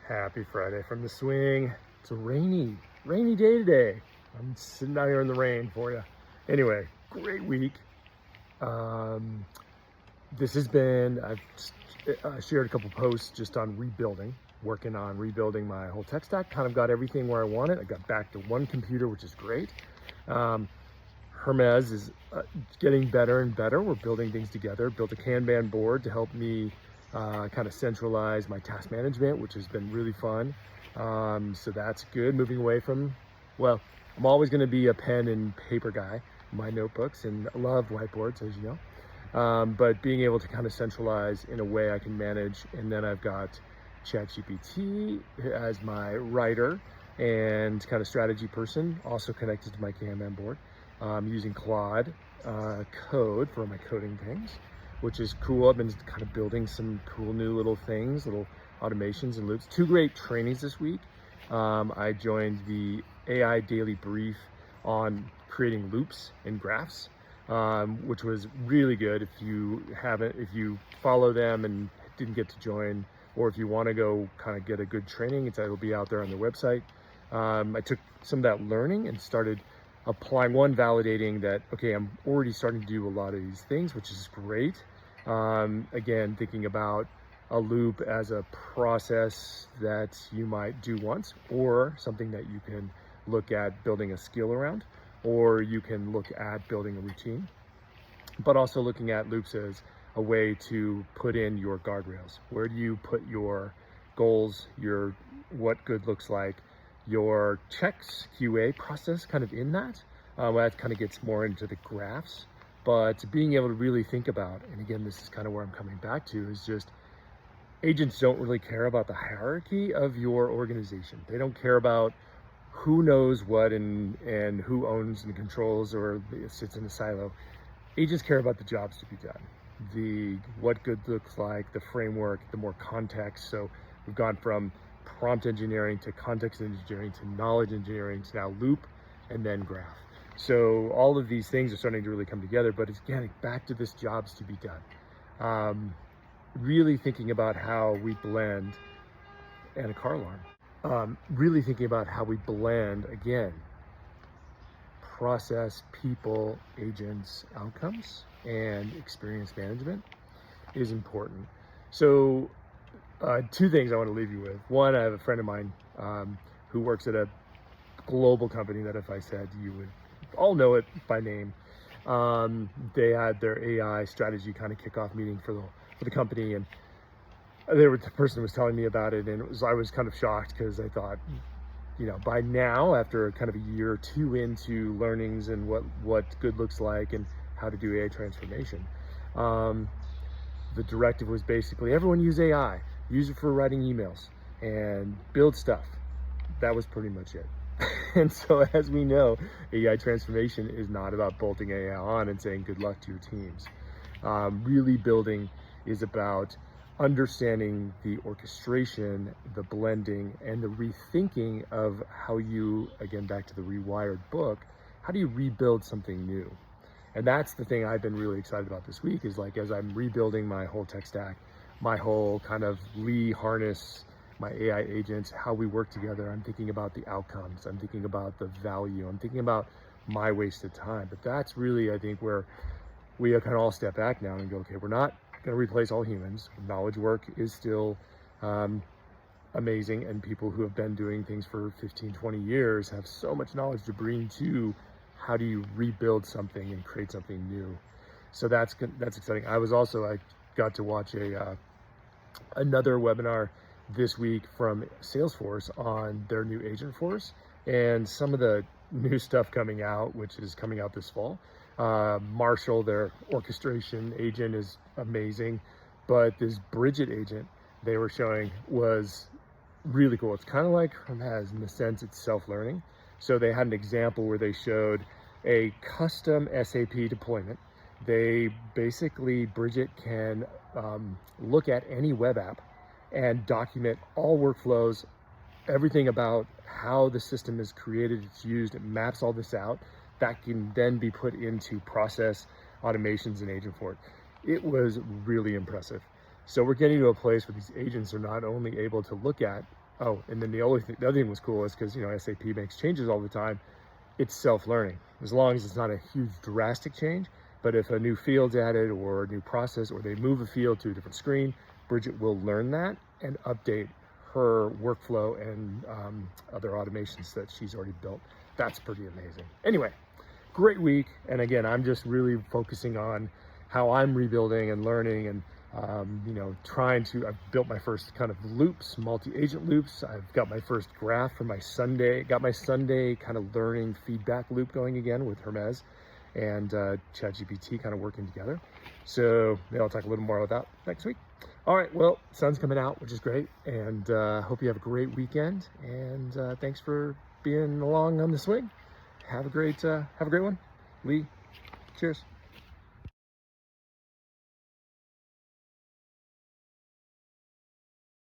Happy Friday from the swing. It's a rainy day today. I'm sitting out here in the rain for you. Anyway, great week. This has been, I've shared a couple posts just on working on rebuilding my whole tech stack. Kind of got everything where I want it. I got back to one computer, which is great. Hermes is getting better and better. We're building things together. Built a Kanban board to help me kind of centralize my task management, which has been really fun. So that's good. Moving away from, well, I'm always going to be a pen and paper guy, my notebooks, and I love whiteboards, as you know. But being able to kind of centralize in a way I can manage. And then I've got ChatGPT as my writer and kind of strategy person, also connected to my Kanban board. Using Claude Code for my coding things, which is cool. I've been kind of building some cool new little things, little automations and loops. Two great trainings this week. I joined the AI Daily Brief on creating loops and graphs, which was really good. If you follow them and didn't get to join, or if you want to go kind of get a good training, it'll be out there on their website. I took some of that learning and started applying, validating that, okay, I'm already starting to do a lot of these things, which is great. Again, thinking about a loop as a process that you might do once, or something that you can look at building a skill around, or you can look at building a routine, but also looking at loops as a way to put in your guardrails. Where do you put your goals, your what good looks like, your checks, QA process kind of in that. That kind of gets more into the graphs, but being able to really think about, and again, this is kind of where I'm coming back to, is just agents don't really care about the hierarchy of your organization. They don't care about who knows what and who owns and controls or sits in a silo. Agents care about the jobs to be done, what good looks like, the framework, the more context. So we've gone from prompt engineering to context engineering to knowledge engineering to now loop and then graph. So all of these things are starting to really come together, but it's getting back to this jobs to be done. Really thinking about how we blend, and a car alarm, really thinking about how we blend, again, process, people, agents, outcomes, and experience management is important. So two things I want to leave you with. One, I have a friend of mine who works at a global company that if I said, you would all know it by name. They had their AI strategy kind of kickoff meeting for the company, and the person was telling me about it, and I was kind of shocked because I thought, by now, after kind of a year or two into learnings and what good looks like and how to do AI transformation, the directive was basically everyone use AI. Use it for writing emails and build stuff. That was pretty much it. And so, as we know, AI transformation is not about bolting AI on and saying good luck to your teams. Really building is about understanding the orchestration, the blending, and the rethinking of how you, again, back to the rewired book, how do you rebuild something new? And that's the thing I've been really excited about this week, is like, as I'm rebuilding my whole tech stack, my whole kind of Lee harness, my AI agents, how we work together. I'm thinking about the outcomes. I'm thinking about the value. I'm thinking about my wasted time. But that's really, I think, where we kind of all step back now and go, okay, we're not going to replace all humans. Knowledge work is still amazing. And people who have been doing things for 15, 20 years have so much knowledge to bring to how do you rebuild something and create something new. So that's exciting. I got to watch another webinar this week from Salesforce on their new agent force and some of the new stuff coming out, which is coming out this fall. Marshall, their orchestration agent, is amazing, but this Bridget agent they were showing was really cool. It's kind of like Hermes in the sense it's self-learning. So they had an example where they showed a custom SAP deployment. Bridget can look at any web app and document all workflows, everything about how the system is created, it's used, it maps all this out. That can then be put into process automations and agent for it. It was really impressive. So we're getting to a place where these agents are not only able to look at Oh, and then the other thing was cool is because, SAP makes changes all the time. It's self-learning, as long as it's not a huge drastic change. But if a new field's added or a new process, or they move a field to a different screen, Bridget will learn that and update her workflow and other automations that she's already built. That's pretty amazing. Anyway, great week. And again, I'm just really focusing on how I'm rebuilding and learning and I've built my first kind of loops, multi-agent loops. I've got my first graph for my Sunday kind of learning feedback loop going again with Hermes and ChatGPT kind of working together. So maybe I'll talk a little more about that next week. All right, well, sun's coming out, which is great. And hope you have a great weekend. And thanks for being along on the swing. Have a great one. Lee, cheers.